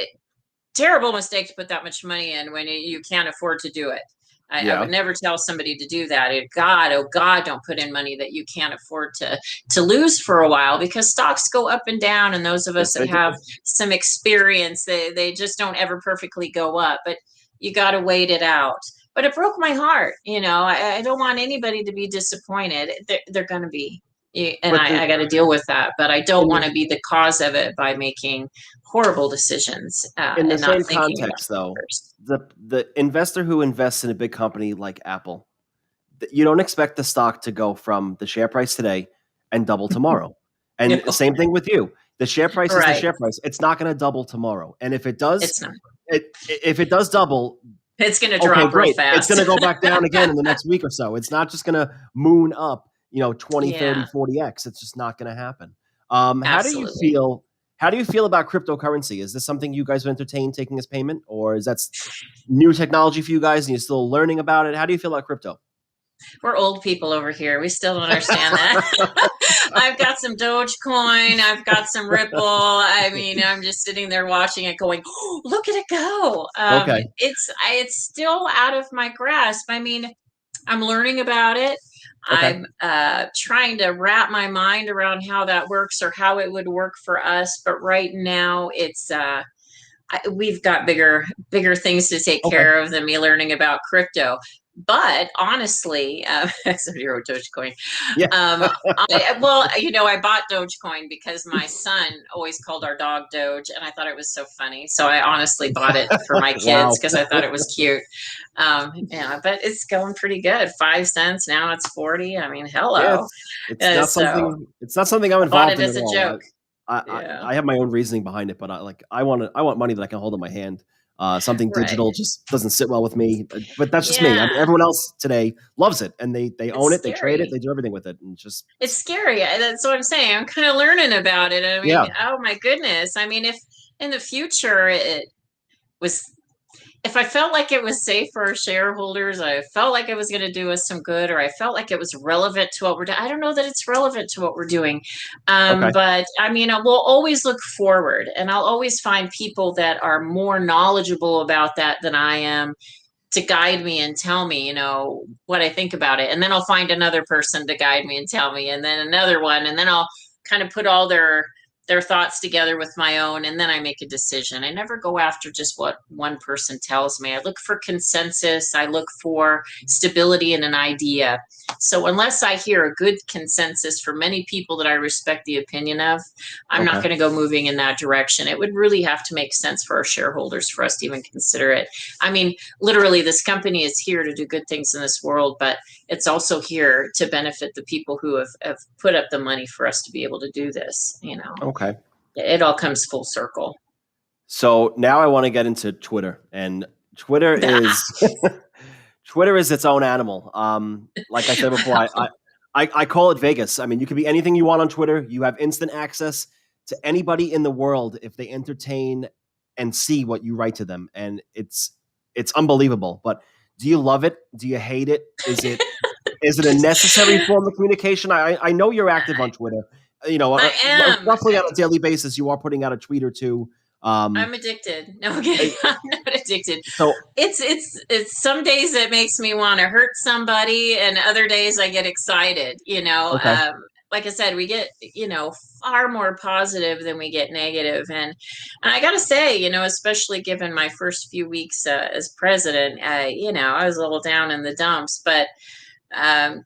terrible mistake to put that much money in when you can't afford to do it. I Yeah. would never tell somebody to do that. God, oh God, don't put in money that you can't afford to lose for a while, because stocks go up and down. And those of us Yes, that they have do. some experience, they just don't ever perfectly go up. But you got to wait it out. But it broke my heart. I don't want anybody to be disappointed. They're going to be. And But I got to deal with that. But I don't in want the to be the cause of it by making horrible decisions in the and not same thinking about context, it though, first. the investor who invests in a big company like Apple, you don't expect the stock to go from the share price today and double tomorrow. And No, same thing with you. The share price is the right. share price. It's not going to double tomorrow. And if it does, It's not. if it does double, It's going to okay, drop real great. It's going fast. to go back down again in the next week or so. It's not just going to moon up, 20, 30, Yeah, 40x. It's just not going to happen. How do you absolutely. feel? How do you feel about cryptocurrency? Is this something you guys would entertain taking as payment, or is that new technology for you guys and you're still learning about it? How do you feel about crypto? We're old people over here. We still don't understand that. I've got some Dogecoin. I've got some Ripple. I mean, I'm just sitting there watching it going, oh, look at it go. Okay. It's still out of my grasp. I mean, I'm learning about it. Okay. I'm trying to wrap my mind around how that works or how it would work for us. But right now, we've got bigger things to take Okay. care of than me learning about crypto. But honestly, somebody wrote Dogecoin. Yeah. I bought Dogecoin because my son always called our dog Doge, and I thought it was so funny. So I honestly bought it for my kids Wow. because I thought it was cute. Yeah, but it's going pretty good. 5 cents now; it's 40. I mean, Yeah, hello. it's not So something I'm I bought involved it in at as a all. joke. I Yeah, I have my own reasoning behind it, but I want money that I can hold in my hand. Something right. digital just doesn't sit well with me. But that's just me. I mean, Yeah, everyone else today loves it, and they it's own it, they trade it, scary. they do everything with it, and just It's scary. That's what I'm saying. I'm kind of learning about it. I mean, yeah. oh my goodness. I mean, if in the future it was, if I felt like it was safe for our shareholders, I felt like it was going to do us some good, or I felt like it was relevant to what we're doing. I don't know that it's relevant to what we're doing. Okay. But I mean, we'll always look forward, and I'll always find people that are more knowledgeable about that than I am to guide me and tell me, what I think about it. And then I'll find another person to guide me and tell me, and then another one, and then I'll kind of put all their thoughts together with my own, and then I make a decision. I never go after just what one person tells me. I look for consensus. I look for stability in an idea. So unless I hear a good consensus for many people that I respect the opinion of, I'm not going to go moving in that direction. It would really have to make sense for our shareholders for us to even consider it. I mean, literally, this company is here to do good things in this world, but it's also here to benefit the people who have put up the money for us to be able to do this. Okay. It all comes full circle. So now I want to get into Twitter, and Twitter is Twitter is its own animal. Like I said before, I call it Vegas. I mean, you can be anything you want on Twitter. You have instant access to anybody in the world if they entertain and see what you write to them, and it's unbelievable. But do you love it? Do you hate it? Is it a necessary form of communication? I know you're active on Twitter. I am. Roughly on a daily basis, you are putting out a tweet or two. I'm addicted. No, okay. I'm not addicted. So it's some days it makes me want to hurt somebody, and other days I get excited. okay. Like I said, we get far more positive than we get negative, and I got to say, especially given my first few weeks as president, I was a little down in the dumps, but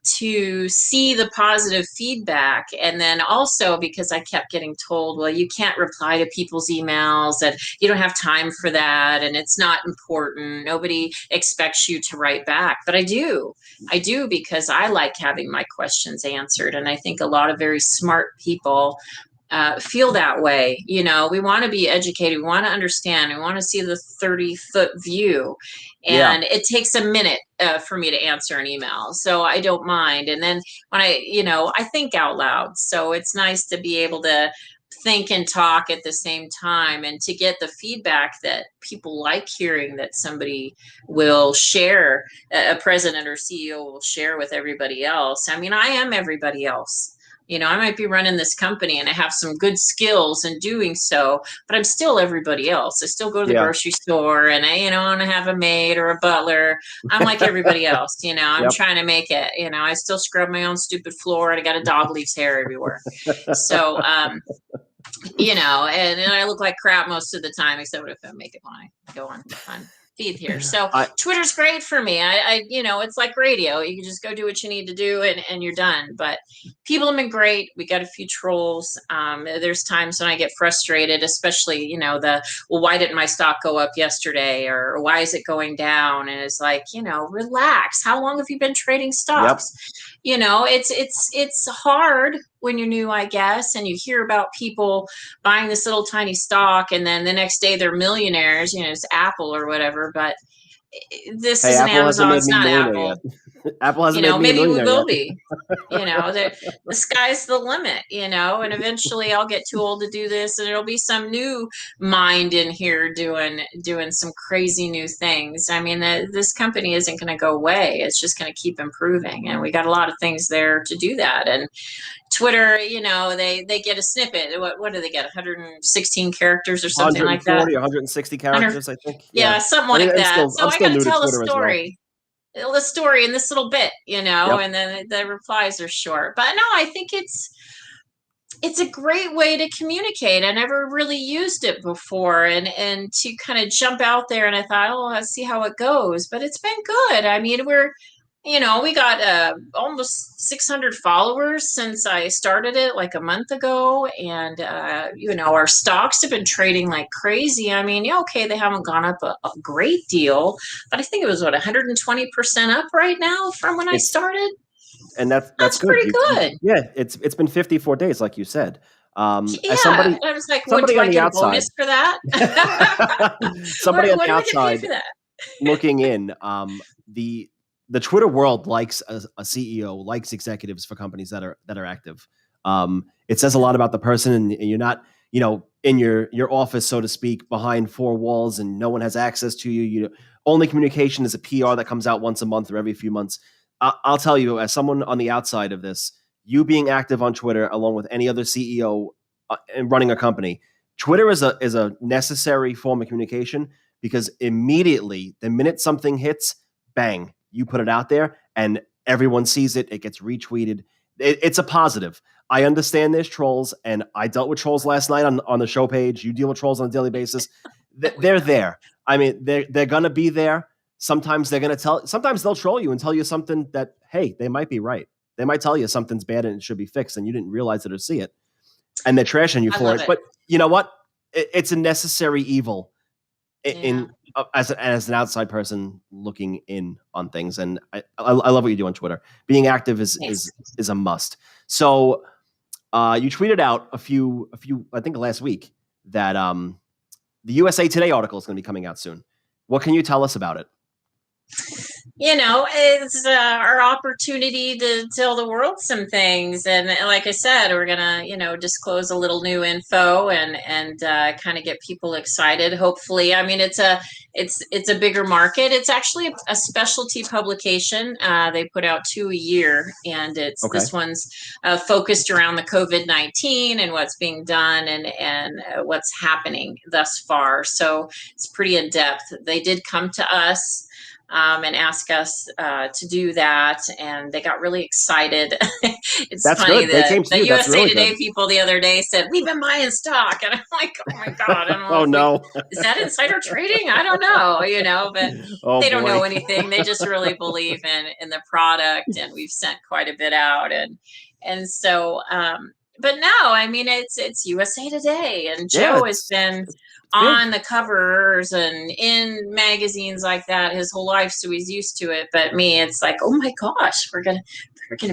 to see the positive feedback. And then also because I kept getting told, well, you can't reply to people's emails, and you don't have time for that, and it's not important. Nobody expects you to write back. But I do because I like having my questions answered. And I think a lot of very smart people feel that way. We want to be educated. We want to understand. We want to see the 30-foot view. And it takes a minute for me to answer an email. So I don't mind. And then when I think out loud. So it's nice to be able to think and talk at the same time, and to get the feedback that people like hearing, that somebody will share, a president or CEO will share with everybody else. I mean, I am everybody else. I might be running this company and I have some good skills in doing so, but I'm still everybody else. I still go to the grocery store, and I want to have a maid or a butler. I'm like everybody else. I'm trying to make it. I still scrub my own stupid floor, and I got a dog leaves hair everywhere. So, and I look like crap most of the time, except if I make it when I go on feed here. So Twitter's great for me. I it's like radio. You can just go do what you need to do, and you're done. But people have been great. We got a few trolls. There's times when I get frustrated, especially, well, why didn't my stock go up yesterday? Or why is it going down? And it's like, relax. How long have you been trading stocks? It's hard when you're new, I guess, and you hear about people buying this little tiny stock, and then the next day they're millionaires, it's Apple or whatever. But this is an Amazon, it's not Apple. Apple hasn't made me a maybe we will yet. be. The sky's the limit, and eventually I'll get too old to do this, and it'll be some new mind in here doing some crazy new things. I mean, this company isn't going to go away. It's just going to keep improving, and we got a lot of things there to do that. And Twitter, they get a snippet. What do they get? 116 characters or something like that? 140 or 160 characters, I think. Yeah, something like that. So I got to tell a story. The story in this little bit, and then the replies are short. But no, I think it's a great way to communicate. I never really used it before, and to kind of jump out there, and I thought, oh, let's see how it goes. But it's been good. I mean, we got almost 600 followers since I started it like a month ago. And, our stocks have been trading like crazy. I mean, okay, they haven't gone up a great deal, but I think it was 120% up right now from when I started. And that's good. Pretty good. It's been 54 days, like you said. As somebody, I was like, what, do I get a bonus for that? Somebody on the outside looking in, the Twitter world likes a CEO, likes executives for companies that are active. It says a lot about the person, and you're in your office, so to speak, behind four walls, and no one has access to you. Only communication is a PR that comes out once a month or every few months. I'll tell you, as someone on the outside of this, you being active on Twitter, along with any other CEO and running a company, Twitter is a necessary form of communication, because immediately, the minute something hits, bang, you put it out there and everyone sees it. It gets retweeted. It's a positive. I understand there's trolls, and I dealt with trolls last night on the show page. You deal with trolls on a daily basis. They're there. I mean, they're going to be there. Sometimes sometimes they'll troll you and tell you something that, hey, they might be right. They might tell you something's bad and it should be fixed, and you didn't realize it or see it. And they're trashing you for it. But you know what? It's a necessary evil as an outside person looking in on things. And I love what you do on Twitter. Being active is a must. So you tweeted out a few, I think last week, that the USA Today article is going to be coming out soon. What can you tell us about it? It's our opportunity to tell the world some things. And like I said, we're going to, disclose a little new info and kind of get people excited. Hopefully, I mean, it's a bigger market. It's actually a specialty publication. They put out 2 a year, and this one's focused around the COVID-19 and what's being done and what's happening thus far. So it's pretty in depth. They did come to us and ask us to do that, and they got really excited. That's funny. The USA Today people the other day said, "We've been buying stock," and I'm like, "Oh my god!" I don't know oh no, is that insider trading? I don't know, but they don't know anything. They just really believe in the product, and we've sent quite a bit out, and so. But no, I mean it's USA Today, and Joe has been on the covers and in magazines like that his whole life, so he's used to it. But me, it's like, oh my gosh, we're gonna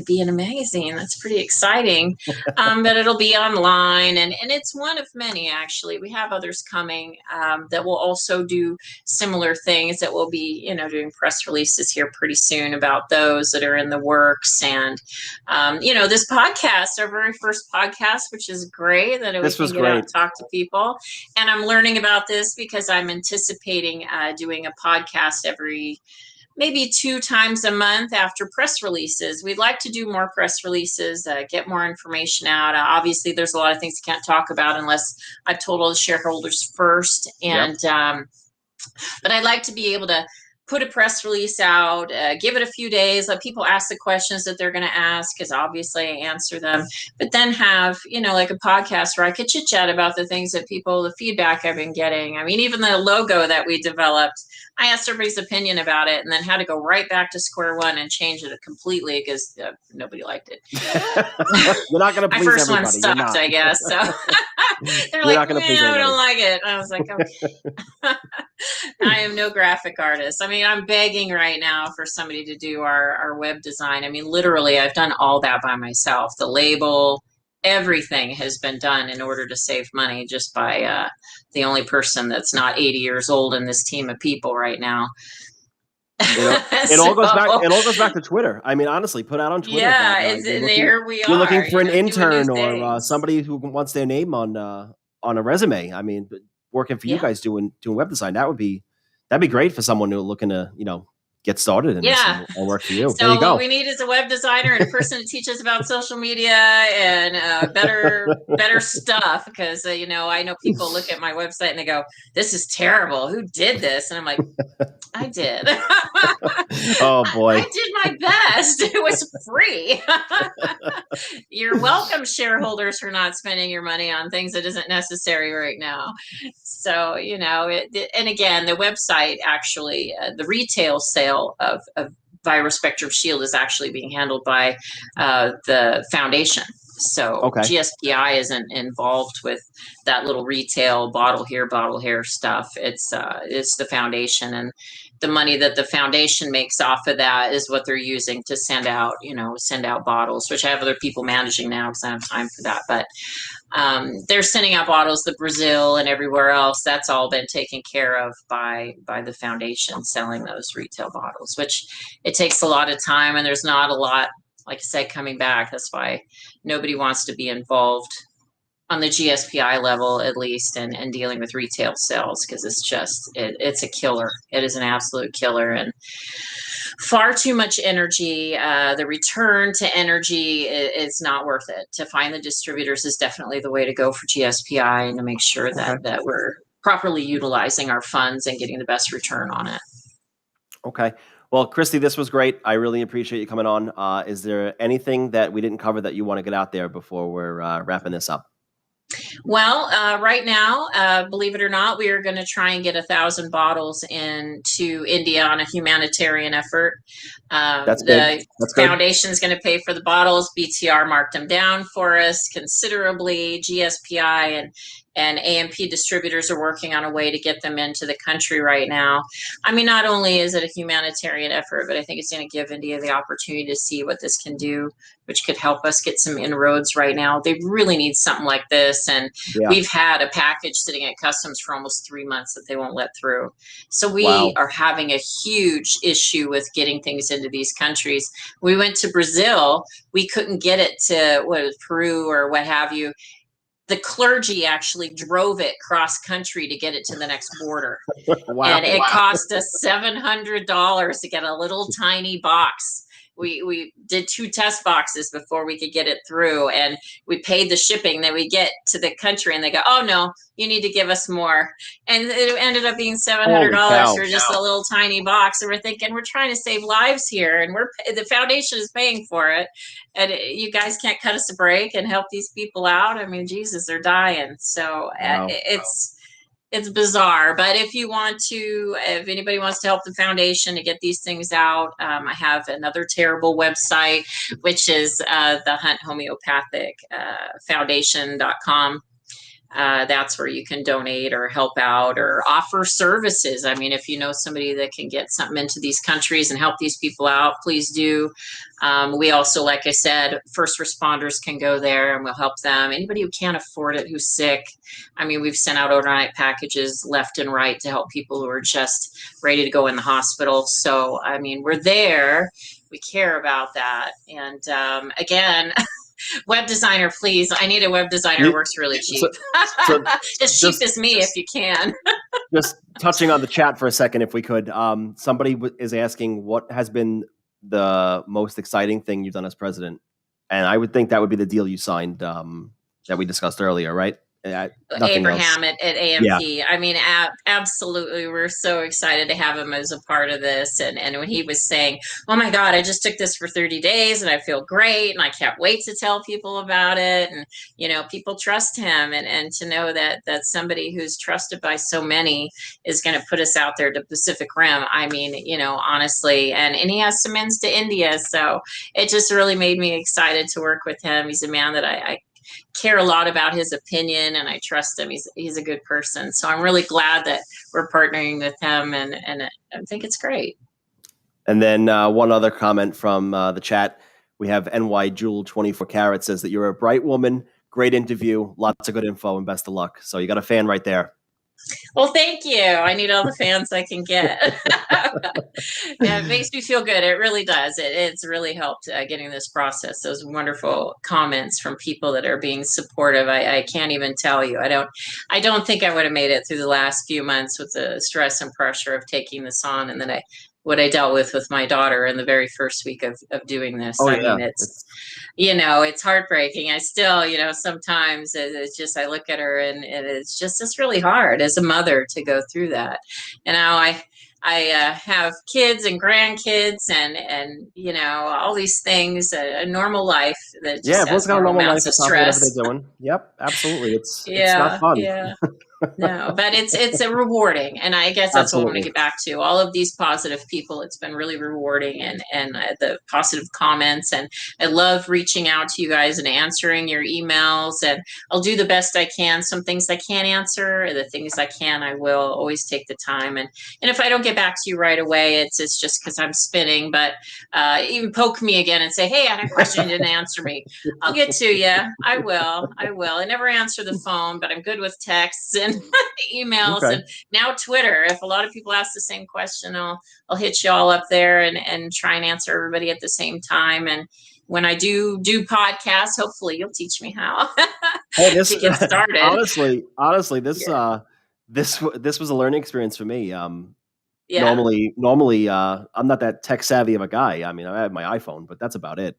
be in a magazine. That's pretty exciting. But it'll be online, and it's one of many, actually. We have others coming that will also do similar things, that will be doing press releases here pretty soon about those that are in the works. And this podcast, our very first podcast, which is great that we can get out and talk to people. And I'm learning about this because I'm anticipating doing a podcast maybe 2 times a month after press releases. We'd like to do more press releases, get more information out. Obviously, there's a lot of things you can't talk about unless I've told all the shareholders first. And but I'd like to be able to put a press release out, give it a few days, let people ask the questions that they're going to ask, because obviously I answer them, but then have, like a podcast where I could chit chat about the things that the feedback I've been getting. I mean, even the logo that we developed, I asked everybody's opinion about it, and then had to go right back to square one and change it completely because nobody liked it. You're not going to please everybody. My first one sucked, I guess. So they're like, I don't like it. I was like, okay. I am no graphic artist. I mean, I'm begging right now for somebody to do our web design. I mean, literally, I've done all that by myself. The label, everything has been done in order to save money, just by the only person that's not 80 years old in this team of people right now. It all goes back to Twitter. I mean, honestly, put out on Twitter. Yeah, there we are. You're looking for an intern or somebody who wants their name on a resume. I mean, working for you guys doing web design, that'd be great for someone who's looking to get started in this and work for you. So there you go. What we need is a web designer and a person to teach us about social media and better stuff. Because I know people look at my website and they go, "This is terrible. Who did this?" And I'm like, "I did." Oh boy, I did my best. It was free. You're welcome, shareholders, for not spending your money on things that isn't necessary right now. So and again, the website actually, the retail sale of Virus Spectrum Shield is actually being handled by the foundation. So GSPI isn't involved with that little retail bottle here stuff. It's the foundation, and the money that the foundation makes off of that is what they're using to send out bottles, which I have other people managing now because I don't have time for that. But they're sending out bottles to Brazil and everywhere else. That's all been taken care of by the foundation selling those retail bottles, which it takes a lot of time, and there's not a lot, like I said, coming back. That's why nobody wants to be involved on the GSPI level at least, and dealing with retail sales, because it's a killer. It is an absolute killer, and far too much energy. The return to energy is not worth it. To find the distributors is definitely the way to go for GSPI, and to make sure that we're properly utilizing our funds and getting the best return on it. Okay. Well, Kristy, this was great. I really appreciate you coming on. Is there anything that we didn't cover that you want to get out there before we're wrapping this up? Well, right now, believe it or not, we are going to try and get 1,000 bottles into India on a humanitarian effort. That's the That's foundation is going to pay for the bottles. BTR marked them down for us considerably. GSPI and A.P distributors are working on a way to get them into the country right now. I mean, not only is it a humanitarian effort, but I think it's going to give India the opportunity to see what this can do, which could help us get some inroads right now. They really need something like this. And we've had a package sitting at customs for almost 3 months that they won't let through. So we are having a huge issue with getting things into these countries. We went to Brazil. We couldn't get it to Peru or what have you. The clergy actually drove it cross country to get it to the next border. And it cost us $700 to get a little tiny box. We did 2 test boxes before we could get it through, and we paid the shipping. Then we get to the country and they go, "Oh no, you need to give us more." And it ended up being $700 for just a little tiny box. And we're thinking, we're trying to save lives here, and the foundation is paying for it. And you guys can't cut us a break and help these people out. I mean, Jesus, they're dying. So it's bizarre. But if anybody wants to help the foundation to get these things out, I have another terrible website, which is the Hunt Homeopathic Foundation.com. That's where you can donate or help out or offer services. I mean, if you know somebody that can get something into these countries and help these people out, please do. We also, like I said, first responders can go there and we'll help them. Anybody who can't afford it, who's sick. I mean, we've sent out overnight packages left and right to help people who are just ready to go in the hospital. So, I mean, we're there. We care about that. And again, web designer, please. I need a web designer who works really cheap. As cheap as me, if you can. Just touching on the chat for a second, if we could. Somebody is asking, what has been the most exciting thing you've done as president? And I would think that would be the deal you signed that we discussed earlier, right? Abraham at A.P. Yeah. I mean, absolutely. We're so excited to have him as a part of this. And when he was saying, "Oh my God, I just took this for 30 days and I feel great. And I can't wait to tell people about it." And, people trust him, and to know that somebody who's trusted by so many is going to put us out there to Pacific Rim. I mean, honestly, and he has some ends to India. So it just really made me excited to work with him. He's a man that I care a lot about his opinion, and I trust him. He's a good person. So I'm really glad that we're partnering with him, and I think it's great. And then one other comment from the chat. We have NY Jewel 24 Carat says that you're a bright woman, great interview, lots of good info, and best of luck. So you got a fan right there. Well, thank you. I need all the fans I can get. It makes me feel good. It really does. It's really helped getting this process. Those wonderful comments from people that are being supportive. I can't even tell you. I don't think I would have made it through the last few months with the stress and pressure of taking this on, and then what I dealt with my daughter in the very first week of doing this. I mean, it's heartbreaking. I still, sometimes it's just, I look at her and it's really hard as a mother to go through that. And now I have kids and grandkids and all these things, a normal life that just has normal amounts of stress. They're doing. Yep, absolutely. It's not fun. Yeah. No, but it's a rewarding, and I guess that's what I want to get back to. All of these positive people, it's been really rewarding, and the positive comments, and I love reaching out to you guys and answering your emails, and I'll do the best I can. Some things I can't answer, the things I can, I will always take the time, and if I don't get back to you right away, it's just because I'm spinning. But even poke me again and say, "Hey, I had a question, you didn't answer me." I'll get to you. I will. I never answer the phone, but I'm good with texts and emails, and now Twitter. If a lot of people ask the same question, I'll hit you all up there and try and answer everybody at the same time. And when I do podcasts, hopefully you'll teach me how Hey, to get started. honestly, this was a learning experience for me. Yeah. Normally, I'm not that tech savvy of a guy. I mean, I have my iPhone, but that's about it.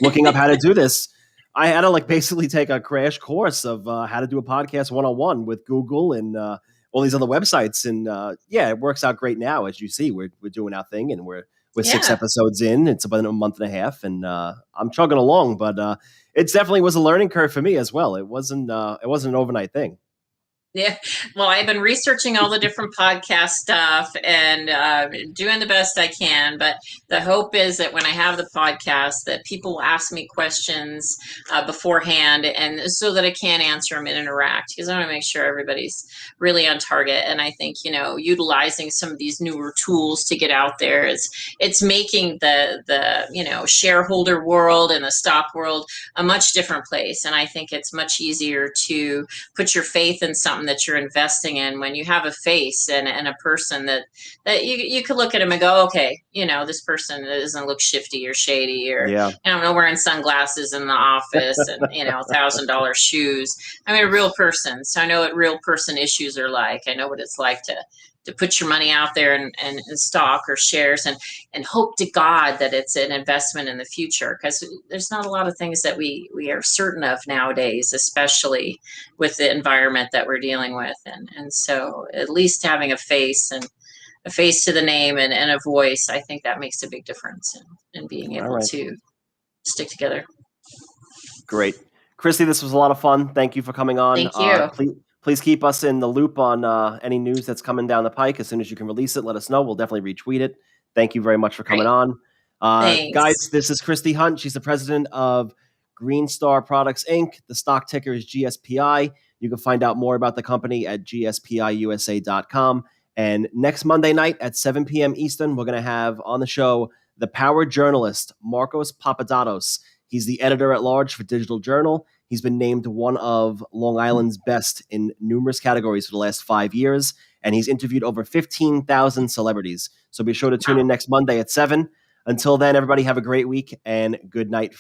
Looking up how to do this, I had to basically take a crash course of how to do a podcast 101 with Google and all these other websites. And yeah, it works out great now. As you see, we're doing our thing, and we're 6 episodes in. It's about a month and a half, and I'm chugging along. But it definitely was a learning curve for me as well. It wasn't an overnight thing. Yeah. Well, I've been researching all the different podcast stuff and doing the best I can. But the hope is that when I have the podcast, that people will ask me questions beforehand, and so that I can answer them and interact, because I want to make sure everybody's really on target. And I think, utilizing some of these newer tools to get out there it's making the shareholder world and the stock world a much different place. And I think it's much easier to put your faith in something that you're investing in when you have a face and a person that you could look at him and go, okay, this person doesn't look shifty or shady or I don't know, wearing sunglasses in the office and $1,000 shoes. I mean, a real person. So I know what real person issues are like. I know what it's like to put your money out there and stock or shares and hope to God that it's an investment in the future, because there's not a lot of things that we are certain of nowadays, especially with the environment that we're dealing with. And so at least having a face and a face to the name and a voice, I think that makes a big difference in being able to stick together. Great. Kristy, this was a lot of fun. Thank you for coming on. Thank you. Please keep us in the loop on any news that's coming down the pike. As soon as you can release it, let us know. We'll definitely retweet it. Thank you very much for coming on. Guys, this is Kristy Hunt. She's the president of Green Star Products, Inc. The stock ticker is GSPI. You can find out more about the company at gspiusa.com. And next Monday night at 7 p.m. Eastern, we're going to have on the show the power journalist, Marcos Papadatos. He's the editor-at-large for Digital Journal. He's been named one of Long Island's best in numerous categories for the last 5 years, and he's interviewed over 15,000 celebrities. So be sure to tune in next Monday at 7. Until then, everybody have a great week and good night.